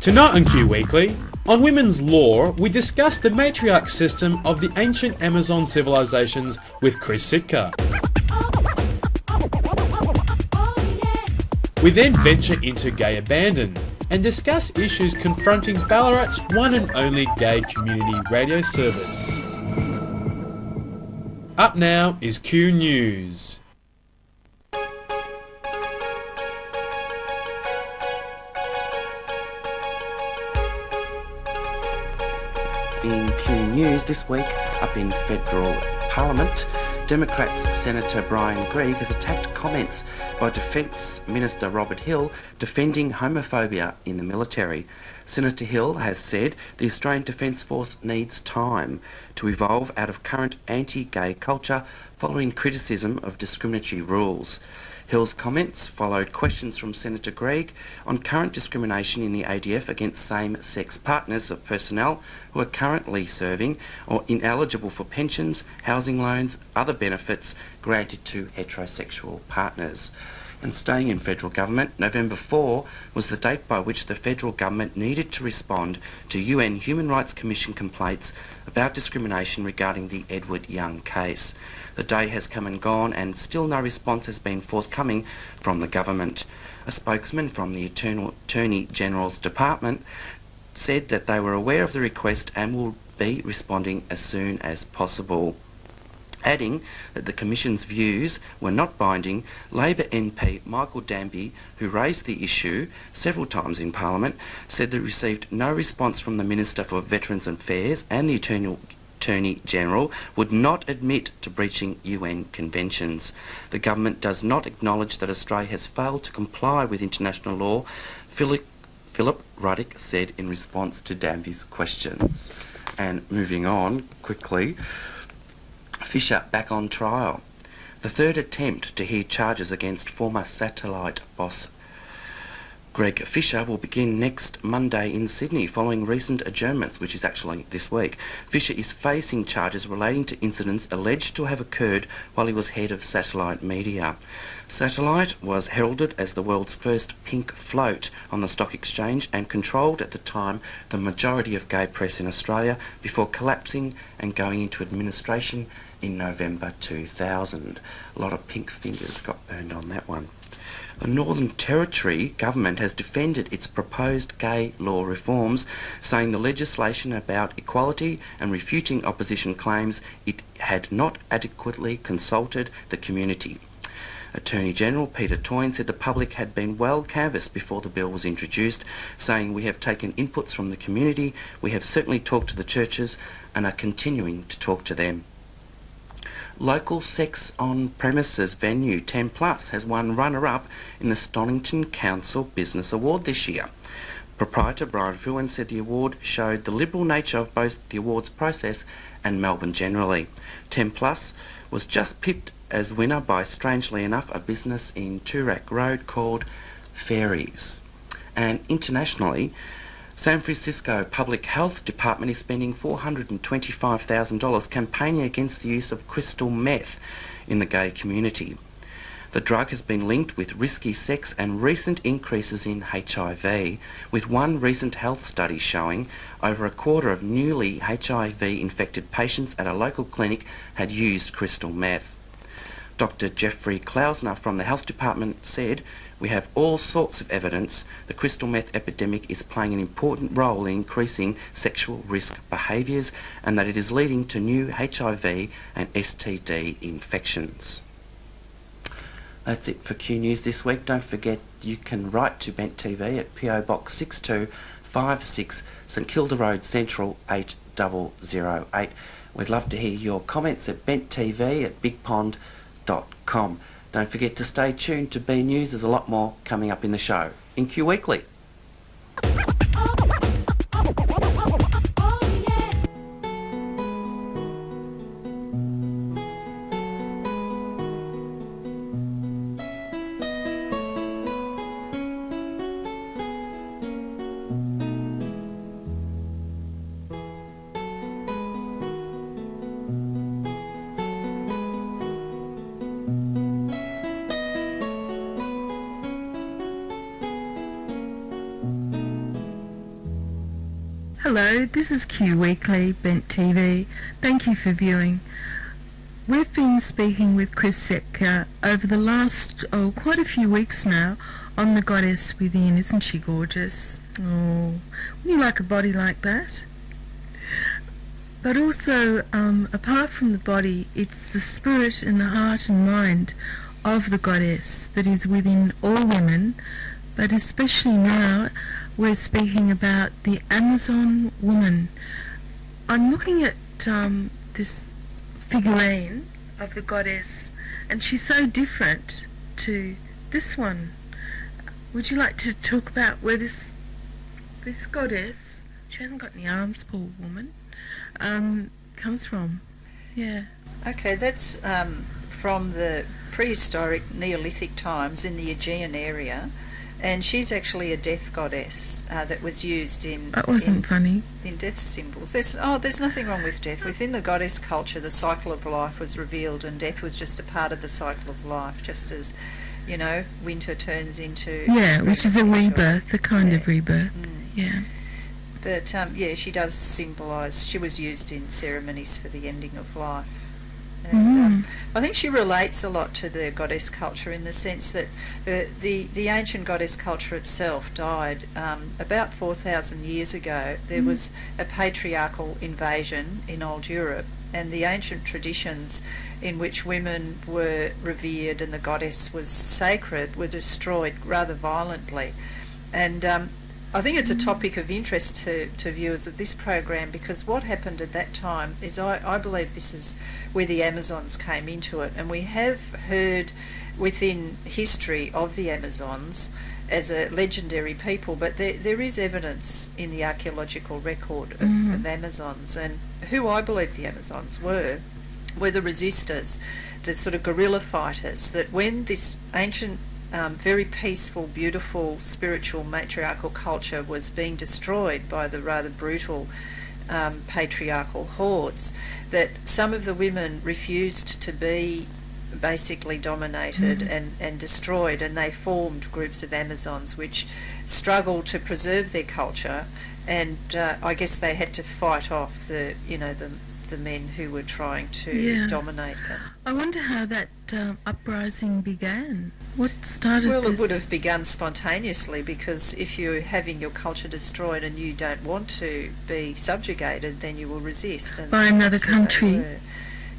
Tonight on Q Weekly, on women's law, we discuss the matriarch system of the ancient Amazon civilizations with Chris Sitka. We then venture into gay Adandon and discuss issues confronting Ballarat's one and only gay community radio service. Up now is Q News. In Q News this week, up in Federal Parliament, Democrats Senator Brian Greig has attacked comments by Defence Minister Robert Hill defending homophobia in the military. Senator Hill has said the Australian Defence Force needs time to evolve out of current anti-gay culture following criticism of discriminatory rules. Hill's comments followed questions from Senator Greig on current discrimination in the ADF against same-sex partners of personnel who are currently serving or ineligible for pensions, housing loans, other benefits granted to heterosexual partners. And staying in federal government, November 4 was the date by which the federal government needed to respond to UN Human Rights Commission complaints about discrimination regarding the Edward Young case. The day has come and gone and still no response has been forthcoming from the government. A spokesman from the Attorney General's Department said that they were aware of the request and will be responding as soon as possible. Adding that the Commission's views were not binding, Labor MP Michael Danby, who raised the issue several times in Parliament, said they received no response from the Minister for Veterans Affairs, and the Attorney General would not admit to breaching UN conventions. The government does not acknowledge that Australia has failed to comply with international law, Philip Ruddock said in response to Danby's questions. And moving on quickly, Fisher back on trial. The third attempt to hear charges against former satellite boss Greg Fisher will begin next Monday in Sydney following recent adjournments, which is actually this week. Fisher is facing charges relating to incidents alleged to have occurred while he was head of Satellite Media. Satellite was heralded as the world's first pink float on the stock exchange and controlled at the time the majority of gay press in Australia before collapsing and going into administration in November 2000. A lot of pink fingers got burned on that one. The Northern Territory government has defended its proposed gay law reforms, saying the legislation about equality and refuting opposition claims it had not adequately consulted the community. Attorney General Peter Toyne said the public had been well canvassed before the bill was introduced, saying we have taken inputs from the community, we have certainly talked to the churches and are continuing to talk to them. Local sex on premises venue 10 Plus has won runner-up in the Stonington Council Business Award this year. Proprietor Brian Fuin said the award showed the liberal nature of both the awards process and Melbourne generally. 10 Plus was just pipped as winner by, strangely enough, a business in Toorak Road called Fairies. And internationally, San Francisco Public Health Department is spending $425,000 campaigning against the use of crystal meth in the gay community. The drug has been linked with risky sex and recent increases in HIV, with one recent health study showing over a quarter of newly HIV-infected patients at a local clinic had used crystal meth. Dr. Jeffrey Klausner from the Health Department said, "We have all sorts of evidence the crystal meth epidemic is playing an important role in increasing sexual risk behaviours and that it is leading to new HIV and STD infections." That's it for Q News this week. Don't forget you can write to Bent TV at PO Box 6256 St Kilda Road Central 8008. We'd love to hear your comments at benttv@bigpond.com. Don't forget to stay tuned to B News. There's a lot more coming up in the show in Q Weekly. Hello, this is Q Weekly, Bent TV. Thank you for viewing. We've been speaking with Chris Sitka over the last, quite a few weeks now on the goddess within. Isn't she gorgeous? Oh, wouldn't you like a body like that? But also, apart from the body, it's the spirit and the heart and mind of the goddess that is within all women, but especially now we're speaking about the Amazon woman. I'm looking at this figurine of the goddess, and she's so different to this one. Would you like to talk about where this goddess, she hasn't got any arms, poor woman, comes from? Yeah. Okay, that's from the prehistoric Neolithic times in the Aegean area, and she's actually a death goddess that was used in... That wasn't funny. In death symbols. There's nothing wrong with death. Within the goddess culture, the cycle of life was revealed, and death was just a part of the cycle of life, just as, you know, winter turns into... Yeah, which is a rebirth, a kind of rebirth. Yeah. But, yeah, she does symbolise... She was used in ceremonies for the ending of life. And I think she relates a lot to the goddess culture in the sense that the ancient goddess culture itself died about 4,000 years ago. There was a patriarchal invasion in old Europe, and the ancient traditions in which women were revered and the goddess was sacred were destroyed rather violently. And I think it's a topic of interest to viewers of this program, because what happened at that time is I believe this is where the Amazons came into it, and we have heard within history of the Amazons as a legendary people, but there is evidence in the archaeological record of Amazons, and who I believe the Amazons were the resistors, the sort of guerrilla fighters, that when this ancient very peaceful, beautiful, spiritual, matriarchal culture was being destroyed by the rather brutal patriarchal hordes, that some of the women refused to be basically dominated and destroyed, and they formed groups of Amazons which struggled to preserve their culture, and I guess they had to fight off the men who were trying to dominate them. I wonder how that uprising began. What started this? Well, it would have begun spontaneously, because if you're having your culture destroyed and you don't want to be subjugated, then you will resist. And by another country?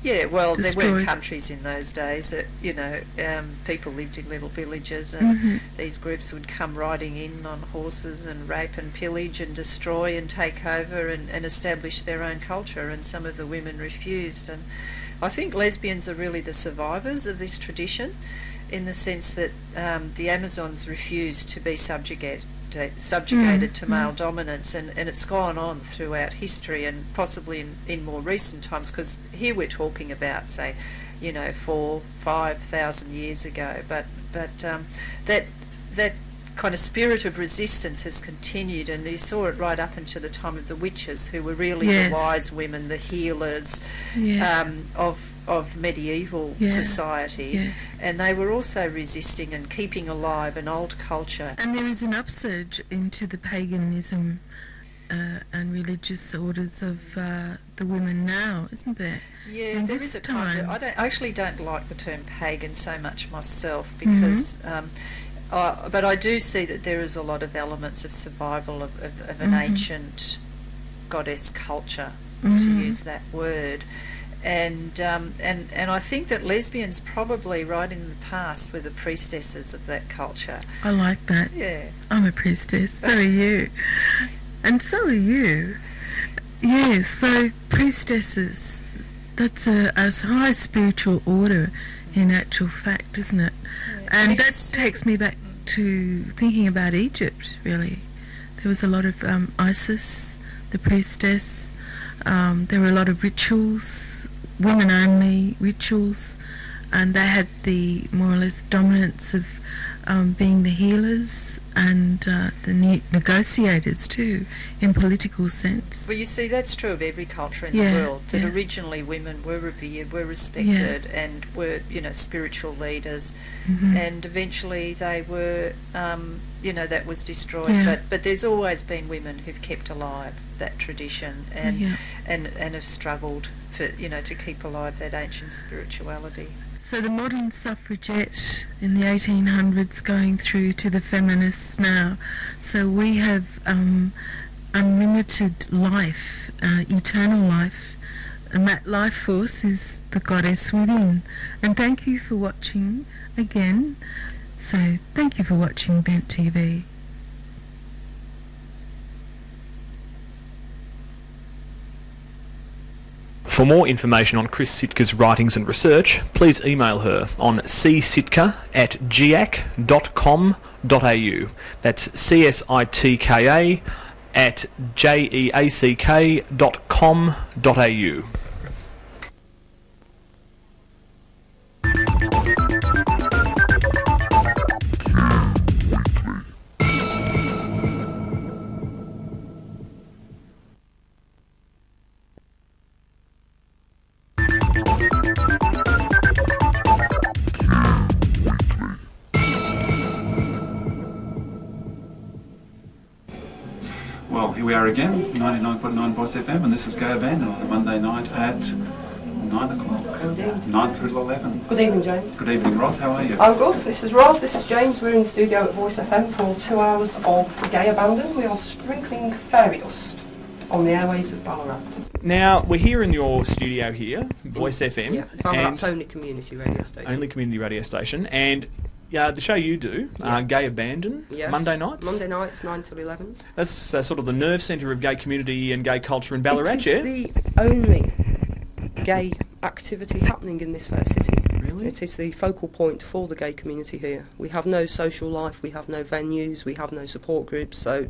Yeah, well, destroyed. There weren't countries in those days. That people lived in little villages, and these groups would come riding in on horses and rape and pillage and destroy and take over and establish their own culture, and some of the women refused. And I think lesbians are really the survivors of this tradition, in the sense that the Amazons refused to be subjugated to male dominance, and it's gone on throughout history, and possibly in more recent times, because here we're talking about, say, 4,000-5,000 years ago, but that kind of spirit of resistance has continued, and you saw it right up into the time of the witches, who were really the wise women, the healers of medieval society, and they were also resisting and keeping alive an old culture. And there is an upsurge into the paganism and religious orders of the women now, isn't there? Yeah, there is a time. I actually don't like the term pagan so much myself, because but I do see that there is a lot of elements of survival of an ancient goddess culture, to use that word. And I think that lesbians probably right in the past were the priestesses of that culture. I like that. Yeah. I'm a priestess, so are you. And so are you. Yeah, so priestesses, that's a high spiritual order in actual fact, isn't it? Yeah. And that takes me back to thinking about Egypt, really. There was a lot of Isis, the priestess. There were a lot of rituals, women-only rituals, and they had the more or less dominance of being the healers and the negotiators too, in political sense. Well, you see, that's true of every culture in Yeah, the world, that yeah. originally women were revered, were respected, and were, spiritual leaders, and eventually they were, that was destroyed. Yeah. But there's always been women who've kept alive that tradition and have struggled for, to keep alive that ancient spirituality. So the modern suffragette in the 1800s going through to the feminists now. So we have unlimited life, eternal life, and that life force is the goddess within. And thank you for watching again. So thank you for watching Bent TV. For more information on Chris Sitka's writings and research, please email her on csitka@geac.com.au. That's CSITKA@geack.com.au. Well, here we are again, 99.9 Voice FM, and this is Gay Adandon on a Monday night at 9 o'clock. Indeed. 9 through to 11. Good evening, James. Good evening, Roz. How are you? I'm good. This is Roz, this is James. We're in the studio at Voice FM for 2 hours of Gay Abandon. We are sprinkling fairy dust on the airwaves of Ballarat. Now, we're here in your studio here, Voice FM. Yeah, Ballarat's only community radio station. Only community radio station. And the show you do, Gay Abandon, Yes. Monday nights. Monday nights, 9 till 11. That's sort of the nerve centre of gay community and gay culture in Ballarat, It yeah? is the only gay activity happening in this fair city. Really? It is the focal point for the gay community here. We have no social life, we have no venues, we have no support groups, so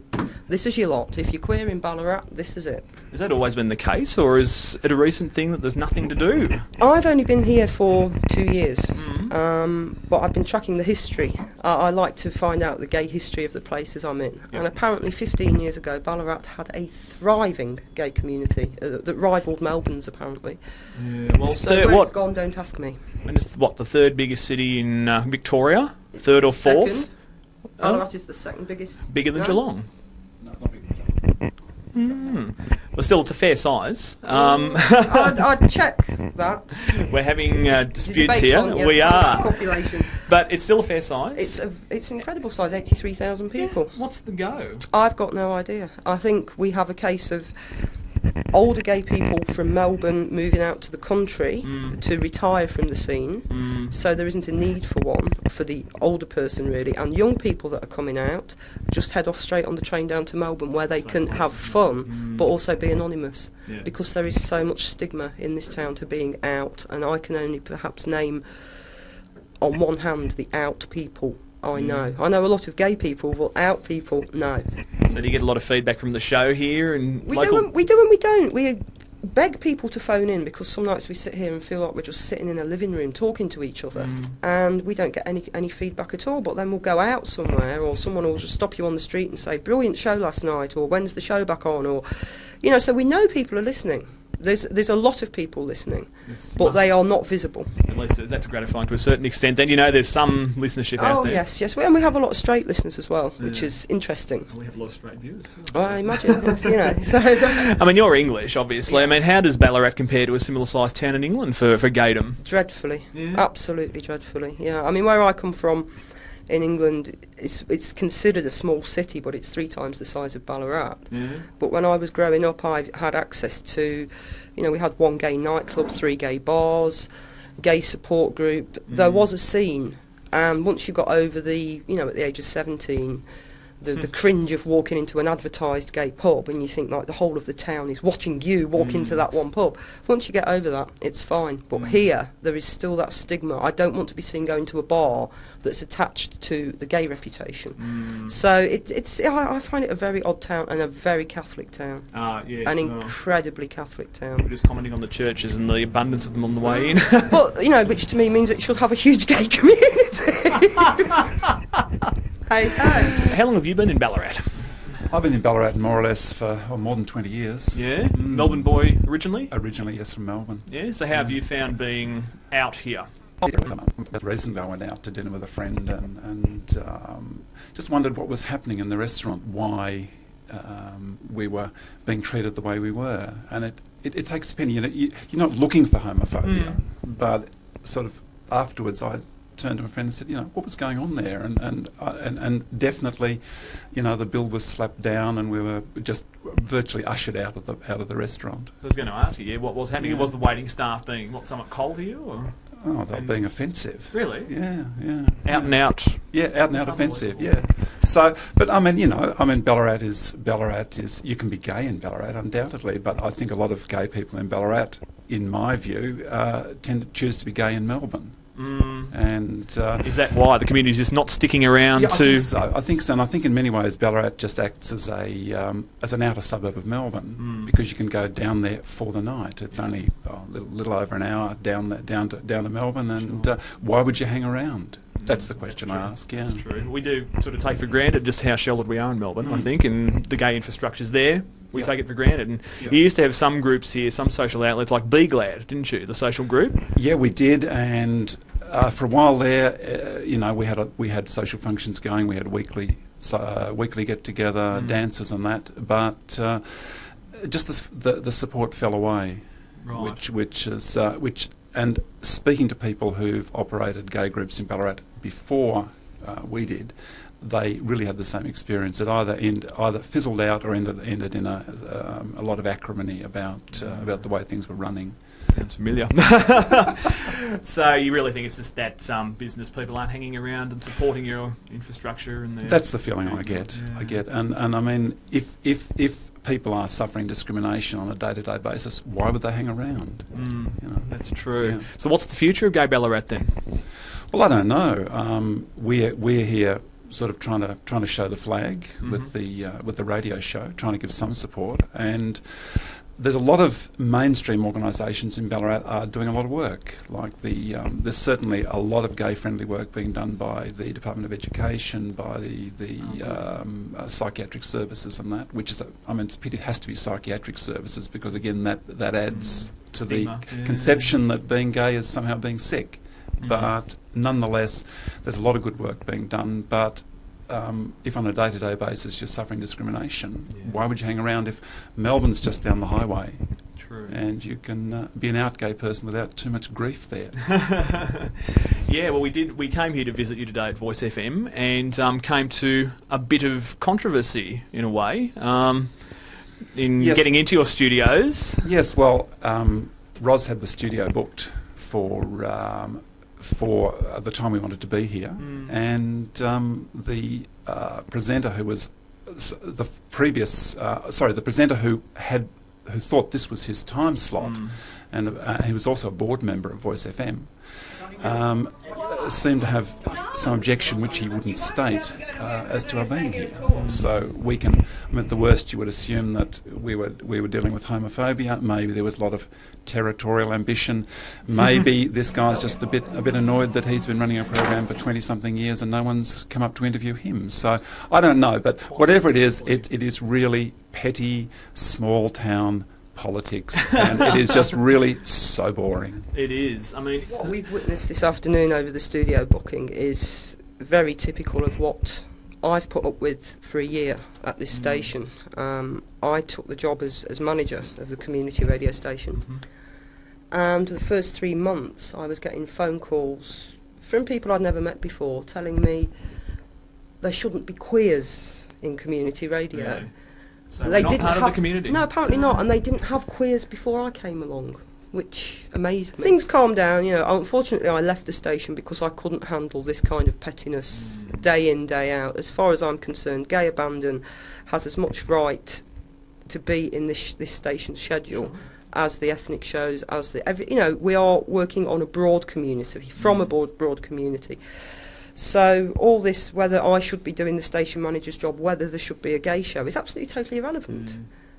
this is your lot. If you're queer in Ballarat, this is it. Has that always been the case, or is it a recent thing that there's nothing to do? I've only been here for 2 years, but I've been tracking the history. I like to find out the gay history of the places I'm in. Yeah. And apparently 15 years ago, Ballarat had a thriving gay community that rivalled Melbourne's, apparently. Yeah, well, So where it's gone, don't ask me. And it's the third biggest city in Victoria? Third or fourth? Second. Ballarat is the second biggest. Bigger than No? Geelong? No, not big. Well, still, it's a fair size. I'd check that. We're having The disputes debate's here. on, yes, We Ballarat's are. population. But it's still a fair size. It's an incredible size, 83,000 people. What's the go? I've got no idea. I think we have a case of older gay people from Melbourne moving out to the country to retire from the scene, so there isn't a need for one for the older person really, and young people that are coming out just head off straight on the train down to Melbourne where they can have fun but also be anonymous, Yeah. because there is so much stigma in this town to being out, and I can only perhaps name on one hand the out people I know. I know a lot of gay people, but out people, no. So do you get a lot of feedback from the show here? And We local... do and we don't. We beg people to phone in, because some nights we sit here and feel like we're just sitting in a living room talking to each other, and we don't get any feedback at all. But then we'll go out somewhere, or someone will just stop you on the street and say, "Brilliant show last night," or "When's the show back on?" Or, so we know people are listening. There's a lot of people listening, but they are not visible. At least that's gratifying to a certain extent. Then there's some listenership out there. Yes. And we have a lot of straight listeners as well, which is interesting. We have a lot of straight viewers too. I imagine, so. I mean, you're English, obviously. I mean, how does Ballarat compare to a similar-sized town in England for gaydom? Dreadfully, Yeah. absolutely dreadfully. Yeah, I mean, where I come from in England, it's considered a small city, but it's 3 times the size of Ballarat. Yeah. But when I was growing up, I had access to, we had 1 gay nightclub, 3 gay bars, gay support group. There was a scene, and once you got over the, at the age of 17, the cringe of walking into an advertised gay pub, and you think like the whole of the town is watching you walk into that one pub. Once you get over that, it's fine. But here, there is still that stigma. I don't want to be seen going to a bar that's attached to the gay reputation. So I find it a very odd town, and a very Catholic town. Yes. An incredibly Catholic town. We're just commenting on the churches and the abundance of them on the way in. But, which to me means it should have a huge gay community. Hey, hey. How long have you been in Ballarat? I've been in Ballarat more or less for more than 20 years. Yeah? Melbourne boy originally? Originally, yes, from Melbourne. Yeah, so how have you found being out here? Recently I went out to dinner with a friend and just wondered what was happening in the restaurant, why we were being treated the way we were. And it takes a penny. You're not looking for homophobia, but sort of afterwards I turned to my friend and said, what was going on there? And definitely, the bill was slapped down and we were just virtually ushered out of the restaurant. I was going to ask you, what was happening? Yeah. Was the waiting staff being somewhat cold to you, or? Oh, they were being offensive. Really? Yeah. Out and out. Yeah, out and out offensive. Yeah. So, but Ballarat is. You can be gay in Ballarat, undoubtedly, but I think a lot of gay people in Ballarat, in my view, tend to choose to be gay in Melbourne. And is that why the community is just not sticking around to? I think so, and I think in many ways Ballarat just acts as an outer suburb of Melbourne because you can go down there for the night. It's only a little over an hour down to Melbourne, and why would you hang around? That's the question I ask. Yeah, that's true. We do sort of take for granted just how sheltered we are in Melbourne. I think, and the gay infrastructure's there. We take it for granted. And you used to have some groups here, some social outlets like Be Glad, didn't you? The social group. Yeah, we did, and for a while there, we had social functions going. We had weekly get together, dances and that. But just the support fell away, right. which and speaking to people who've operated gay groups in Ballarat before we did, they really had the same experience. It either fizzled out or ended in a lot of acrimony about the way things were running. Sounds familiar. So you really think it's just that business people aren't hanging around and supporting your infrastructure and that's the feeling I get. And I mean, if people are suffering discrimination on a day-to-day basis, why would they hang around? That's true. Yeah. So what's the future of Gay Ballarat then? Well, I don't know. We're here sort of trying to show the flag with the radio show, trying to give some support, and there's a lot of mainstream organisations in Ballarat are doing a lot of work. Like there's certainly a lot of gay-friendly work being done by the Department of Education, by the psychiatric services and that, which is it's a pity it has to be psychiatric services because again that adds to stigma. The conception that being gay is somehow being sick. But nonetheless, there's a lot of good work being done. But if on a day-to-day basis you're suffering discrimination, why would you hang around if Melbourne's just down the highway? True. And you can be an out gay person without too much grief there. Yeah, well, we came here to visit you today at Voice FM and came to a bit of controversy in a way in getting into your studios. Yes, well, Roz had the studio booked for the time we wanted to be here, and the presenter who was the presenter who thought this was his time slot, and he was also a board member of Voice FM, seemed to have some objection which he wouldn't state as to our being here. So the worst you would assume that we were dealing with homophobia. Maybe there was a lot of territorial ambition. Maybe this guy's just a bit annoyed that he's been running a program for 20-something years and no one's come up to interview him. So I don't know, but whatever it is really petty, small town politics, and it is just really so boring. It is. I mean, what we've witnessed this afternoon over the studio booking is very typical of what I've put up with for a year at this station. I took the job as manager of the community radio station, and the first 3 months I was getting phone calls from people I'd never met before telling me there shouldn't be queers in community radio. Really? So they not didn't part have, of the community? No, apparently not, and they didn't have queers before I came along, which amazed me. Things calmed down, unfortunately I left the station because I couldn't handle this kind of pettiness day in, day out. As far as I'm concerned, Gay Adandon has as much right to be in this station's schedule as the ethnic shows, as we are working on a broad community, from a broad community. So all this, whether I should be doing the station manager's job, whether there should be a gay show, is absolutely totally irrelevant.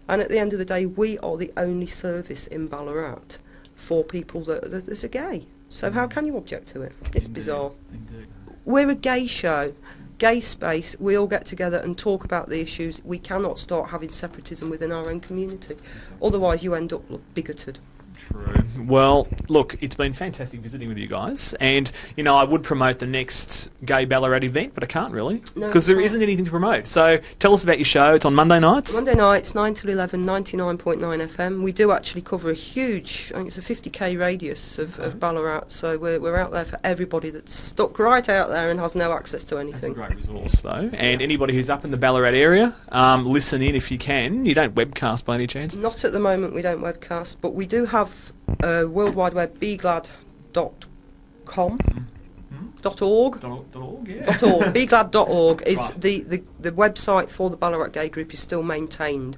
And at the end of the day, we are the only service in Ballarat for people that are gay. So how can you object to it? It's bizarre. Indeed. We're a gay show, gay space, we all get together and talk about the issues. We cannot start having separatism within our own community. Otherwise, you end up bigoted. True. Well, look, it's been fantastic visiting with you guys, and I would promote the next Gay Ballarat event, but I can't really because there isn't anything to promote. So tell us about your show. It's on Monday nights. Monday nights, 9 till 11, 99.9 FM. We do actually cover a huge, I think it's a 50k radius of Ballarat, so we're out there for everybody that's stuck right out there and has no access to anything. That's a great resource, though. And anybody who's up in the Ballarat area, listen in if you can. You don't webcast by any chance? Not at the moment. We don't webcast, but we do have World Wide Web, beglad.com. .org. .org, yeah. .org. Beglad.org is the website for the Ballarat Gay Group is still maintained,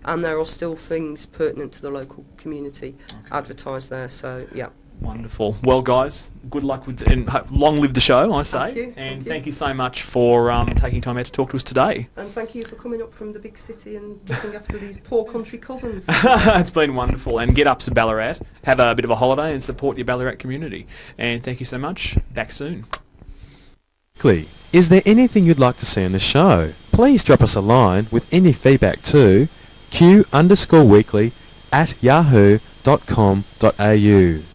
and there are still things pertinent to the local community advertised there. So yeah. Wonderful. Well, guys, good luck with and long live the show, I say. Thank you so much for taking time out to talk to us today. And thank you for coming up from the big city and looking after these poor country cousins. It's been wonderful. And get up to Ballarat, have a bit of a holiday and support your Ballarat community. And thank you so much. Back soon. Is there anything you'd like to see on the show? Please drop us a line with any feedback to q_weekly@yahoo.com.au.